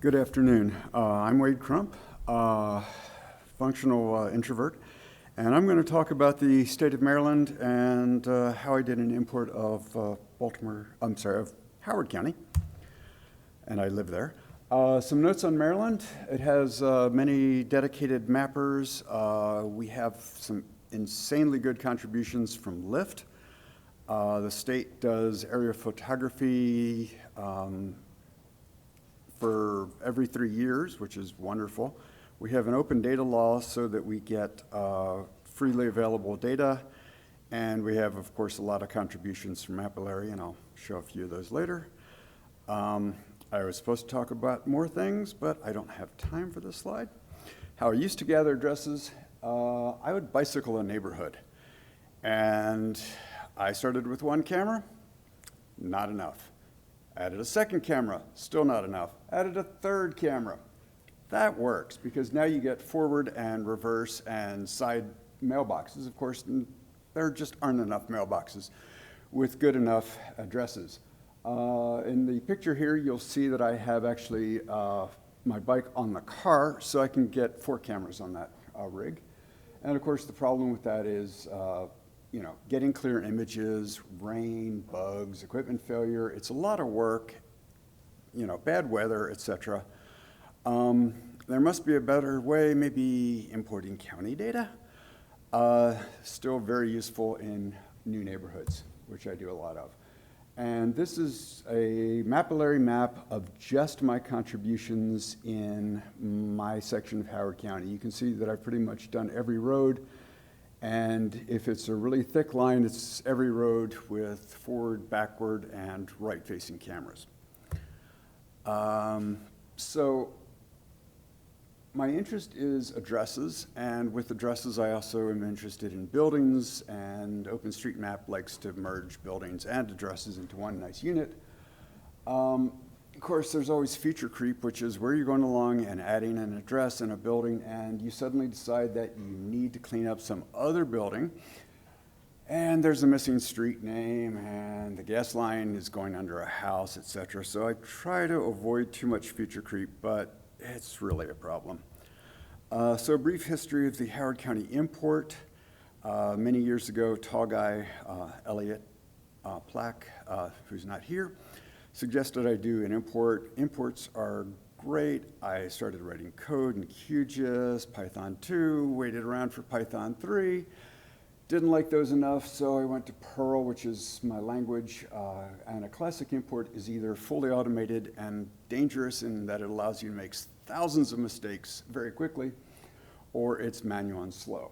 Good afternoon. I'm Wade Crump, functional introvert, and I'm going to talk about the state of Maryland and how I did an import of of Howard County, and I live there. Some notes on Maryland. It has many dedicated mappers. We have some insanely good contributions from Lyft. The state does area photography for every 3 years, which is wonderful. We have an open data law so that we get freely available data, and we have, of course, a lot of contributions from Mapillary, and I'll show a few of those later. I was supposed to talk about more things, but I don't have time for this slide. How I used to gather addresses, I would bicycle a neighborhood, and I started with one camera, not enough. Added a second camera, still not enough. Added a third camera. That works because now you get forward and reverse and side mailboxes. Of course, there just aren't enough mailboxes with good enough addresses. In the picture here, you'll see that I have actually my bike on the car, so I can get 4 cameras on that rig. And of course, the problem with that is getting clear images, rain, bugs, equipment failure. It's a lot of work, bad weather, etc. There must be a better way, maybe importing county data. Still very useful in new neighborhoods, which I do a lot of. And this is a Mapillary map of just my contributions in my section of Howard County. You can see that I've pretty much done every road. And if it's a really thick line, it's every road with forward, backward, and right-facing cameras. So my interest is addresses, and with addresses, I also am interested in buildings, and OpenStreetMap likes to merge buildings and addresses into one nice unit. Of course, there's always feature creep, which is where you're going along and adding an address in a building, and you suddenly decide that you need to clean up some other building, and there's a missing street name, and the gas line is going under a house, etc. So I try to avoid too much feature creep, but it's really a problem. So a brief history of the Howard County import. Many years ago, tall guy Elliot Plack, who's not here, suggested I do an import. Imports are great. I started writing code in QGIS, Python 2, waited around for Python 3. Didn't like those enough, so I went to Perl, which is my language. And a classic import is either fully automated and dangerous in that it allows you to make thousands of mistakes very quickly, or it's manual and slow.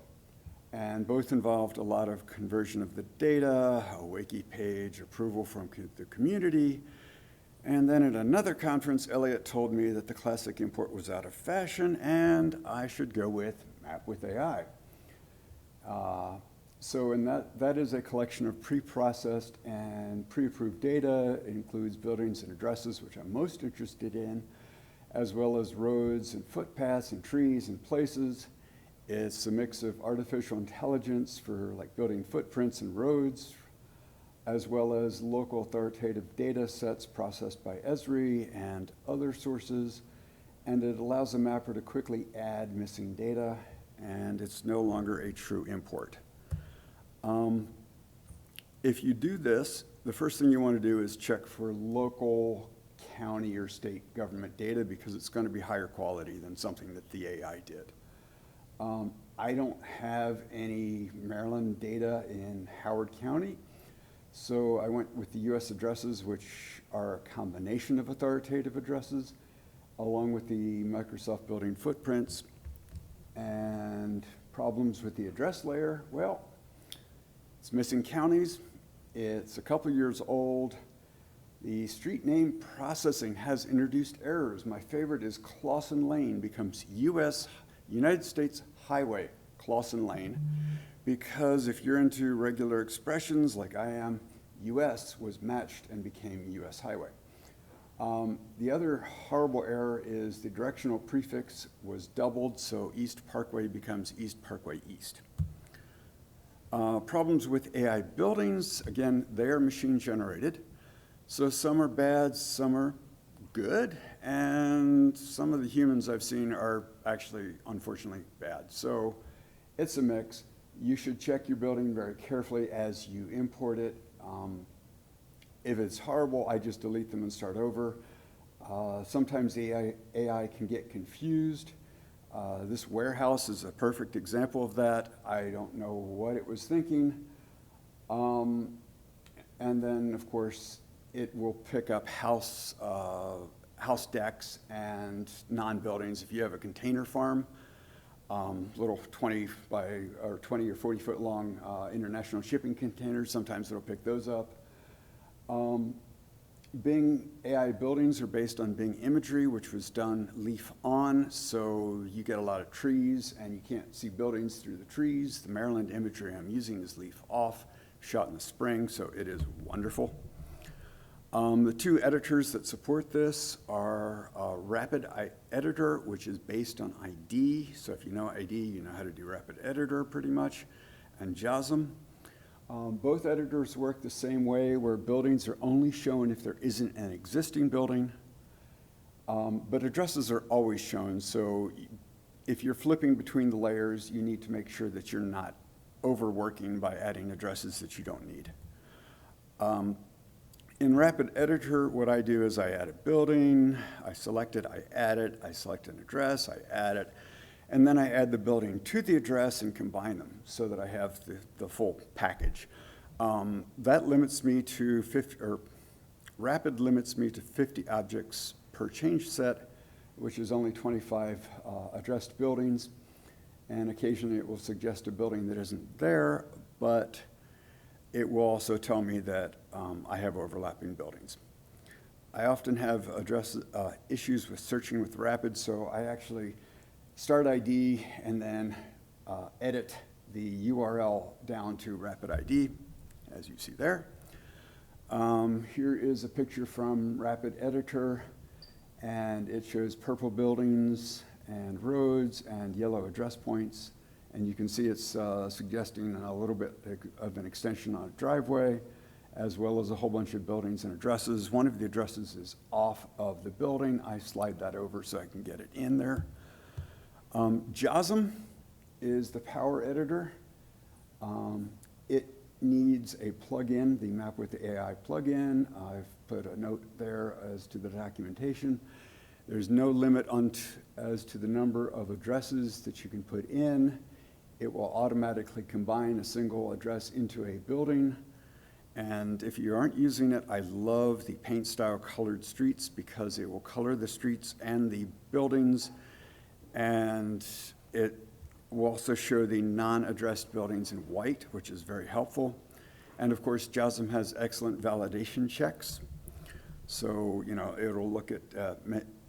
And both involved a lot of conversion of the data, a wiki page, approval from the community. And then at another conference, Elliot told me that the classic import was out of fashion and I should go with Map with AI. So in that is a collection of pre-processed and pre-approved data. It includes buildings and addresses, which I'm most interested in, as well as roads and footpaths and trees and places. It's a mix of artificial intelligence for like building footprints and roads, as well as local authoritative data sets processed by Esri and other sources. And it allows the mapper to quickly add missing data, and it's no longer a true import. If you do this, the first thing you want to do is check for local, county, or state government data because it's going to be higher quality than something that the AI did. I don't have any Maryland data in Howard County, so I went with the US addresses, which are a combination of authoritative addresses, along with the Microsoft building footprints. And problems with the address layer, well, it's missing counties. It's a couple years old. The street name processing has introduced errors. My favorite is Clawson Lane becomes United States Highway Clawson Lane, because if you're into regular expressions like I am, US was matched and became US Highway. The other horrible error is the directional prefix was doubled, so East Parkway becomes East Parkway East. Problems with AI buildings, again, they are machine generated. So some are bad, some are good, and some of the humans I've seen are actually, unfortunately, bad. So it's a mix. You should check your building very carefully as you import it. If it's horrible, I just delete them and start over. Sometimes the AI can get confused. This warehouse is a perfect example of that. I don't know what it was thinking. And then, of course, it will pick up house decks and non-buildings. If you have a container farm, little 20 or 40 foot long international shipping containers, sometimes it'll pick those up. Bing AI buildings are based on Bing imagery, which was done leaf on, so you get a lot of trees and you can't see buildings through the trees. The Maryland imagery I'm using is leaf off, shot in the spring, so it is wonderful. The two editors that support this are Rapid Editor, which is based on ID, so if you know ID, you know how to do Rapid Editor pretty much, and JASM. Both editors work the same way, where buildings are only shown if there isn't an existing building, but addresses are always shown. So if you're flipping between the layers, you need to make sure that you're not overworking by adding addresses that you don't need. In Rapid Editor, what I do is I add a building, I select it, I add it, I select an address, I add it, and then I add the building to the address and combine them so that I have the full package. That limits me to 50, or Rapid limits me to 50 objects per change set, which is only 25 addressed buildings. And occasionally it will suggest a building that isn't there, but it will also tell me that I have overlapping buildings. I often have issues with searching with Rapid, so I actually start ID and then edit the URL down to Rapid ID, as you see there. Here is a picture from Rapid Editor, and it shows purple buildings and roads and yellow address points. And you can see it's suggesting a little bit of an extension on a driveway, as well as a whole bunch of buildings and addresses. One of the addresses is off of the building. I slide that over so I can get it in there. JASM is the power editor. It needs a plugin, the Map with the AI plugin. I've put a note there as to the documentation. There's no limit as to the number of addresses that you can put in. It will automatically combine a single address into a building. And if you aren't using it, I love the paint style colored streets because it will color the streets and the buildings, and it will also show the non-addressed buildings in white, which is very helpful. And of course, JASM has excellent validation checks. So, you know, it'll look at,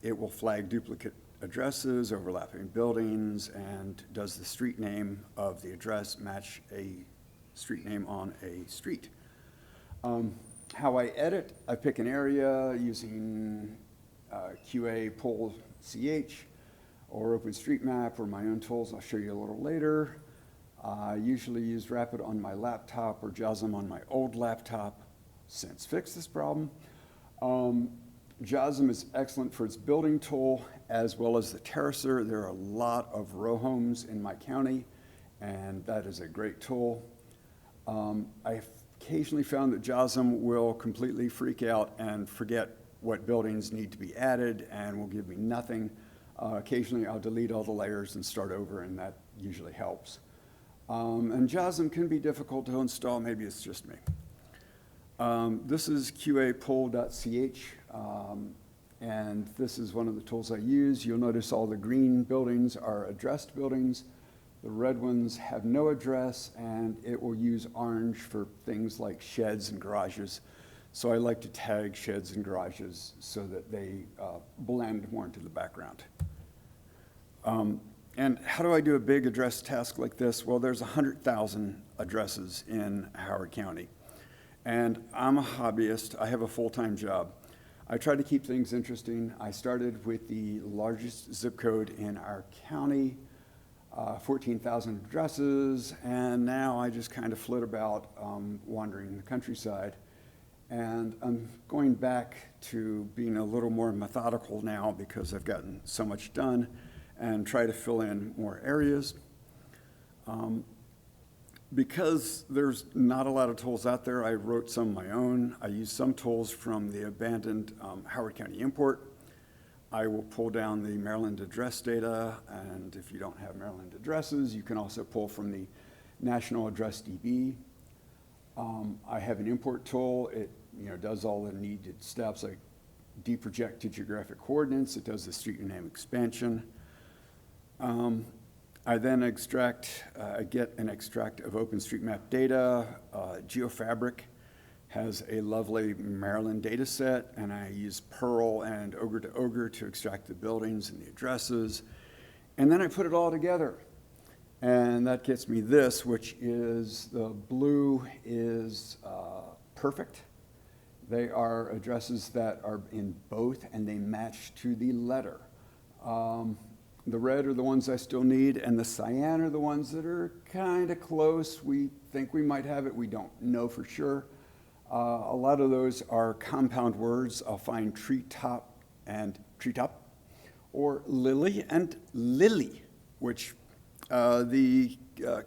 it will flag duplicate addresses, overlapping buildings, and does the street name of the address match a street name on a street. How I edit, I pick an area using QA poll CH or OpenStreetMap or my own tools. I'll show you a little later. I usually use Rapid on my laptop or JASM on my old laptop. Since fixed this problem. JASM is excellent for its building tool as well as the terracer. There are a lot of row homes in my county, and that is a great tool. I've occasionally found that JASM will completely freak out and forget what buildings need to be added and will give me nothing. Occasionally I'll delete all the layers and start over, and that usually helps. And JASM can be difficult to install. Maybe it's just me. This is qapoll.ch, and this is one of the tools I use. You'll notice all the green buildings are addressed buildings. The red ones have no address, and it will use orange for things like sheds and garages. So I like to tag sheds and garages so that they blend more into the background. And how do I do a big address task like this? Well, there's 100,000 addresses in Howard County. And I'm a hobbyist. I have a full-time job. I try to keep things interesting. I started with the largest zip code in our county, 14,000 addresses, and now I just kind of flit about wandering the countryside. And I'm going back to being a little more methodical now because I've gotten so much done and try to fill in more areas. Because there's not a lot of tools out there, I wrote some of my own. I used some tools from the abandoned Howard County import. I will pull down the Maryland address data, and if you don't have Maryland addresses, you can also pull from the National Address DB. I have an import tool. It does all the needed steps like deproject to geographic coordinates. It does the street name expansion. I then get an extract of OpenStreetMap data. GeoFabric has a lovely Maryland data set, and I use Perl and Ogre to Ogre to extract the buildings and the addresses. And then I put it all together. And that gets me this, which is the blue is perfect. They are addresses that are in both, and they match to the letter. The red are the ones I still need, and the cyan are the ones that are kind of close. We think we might have it. We don't know for sure. A lot of those are compound words. I'll find treetop and treetop, or lily and lily, which the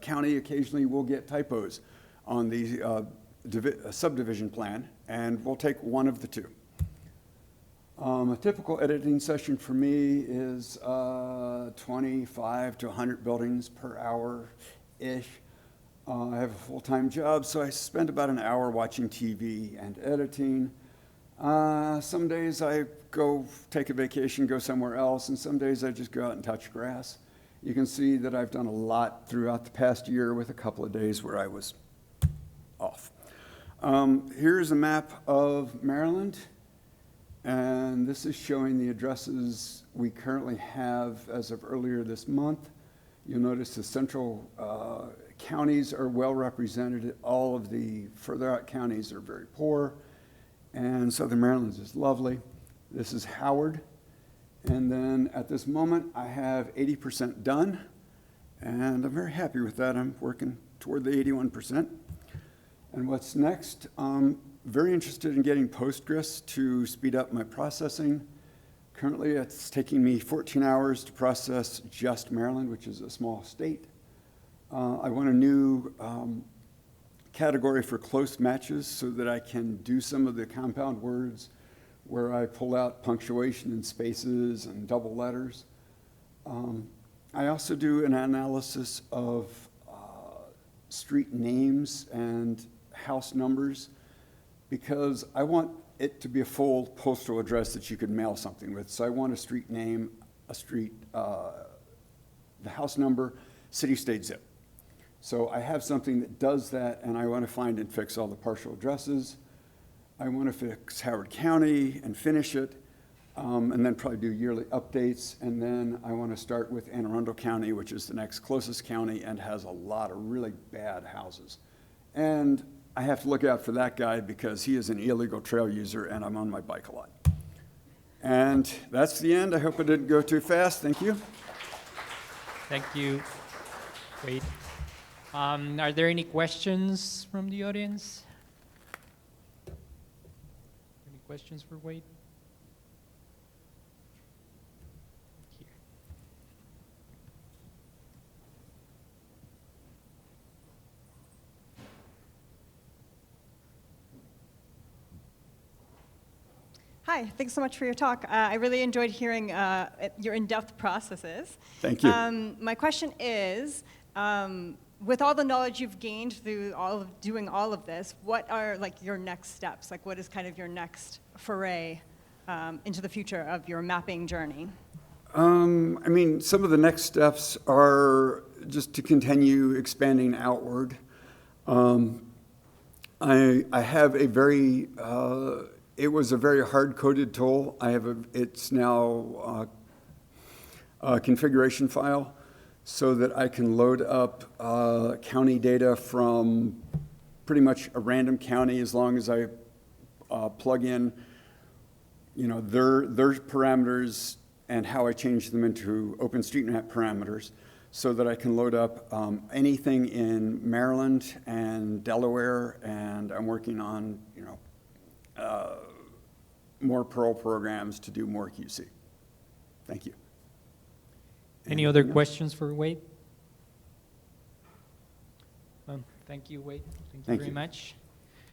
county occasionally will get typos on the subdivision plan, and we'll take one of the two. A typical editing session for me is 25 to 100 buildings per hour-ish. I have a full-time job, so I spend about an hour watching TV and editing. Some days I go take a vacation, go somewhere else, and some days I just go out and touch grass. You can see that I've done a lot throughout the past year with a couple of days where I was off. Here's a map of Maryland. And this is showing the addresses we currently have as of earlier this month. You'll notice the central counties are well represented. All of the further out counties are very poor. And Southern Maryland is lovely. This is Howard. And then at this moment, I have 80% done. And I'm very happy with that. I'm working toward the 81%. And what's next? Very interested in getting Postgres to speed up my processing. Currently, it's taking me 14 hours to process just Maryland, which is a small state. I want a new category for close matches so that I can do some of the compound words where I pull out punctuation and spaces and double letters. I also do an analysis of street names and house numbers, because I want it to be a full postal address that you could mail something with. So I want a street name, the house number, city, state, zip. So I have something that does that, and I want to find and fix all the partial addresses. I want to fix Howard County and finish it, and then probably do yearly updates. And then I want to start with Anne Arundel County, which is the next closest county and has a lot of really bad houses. And I have to look out for that guy because he is an illegal trail user and I'm on my bike a lot. And that's the end. I hope it didn't go too fast. Thank you. Thank you. Wade. Are there any questions from the audience? Any questions for Wade? Here. Hi, thanks so much for your talk. I really enjoyed hearing your in-depth processes. Thank you. My question is, with all the knowledge you've gained through doing all of this, what are your next steps? What is kind of your next foray into the future of your mapping journey? Some of the next steps are just to continue expanding outward. I have a very, it was a very hard-coded tool. It's now a configuration file so that I can load up county data from pretty much a random county as long as I plug in, their parameters and how I change them into OpenStreetMap parameters, so that I can load up anything in Maryland and Delaware, and I'm working on, more Perl programs to do more QC. Thank you. Any other Anything else? questions for Wade? Thank you, Wade. Thank you Thank very you. much.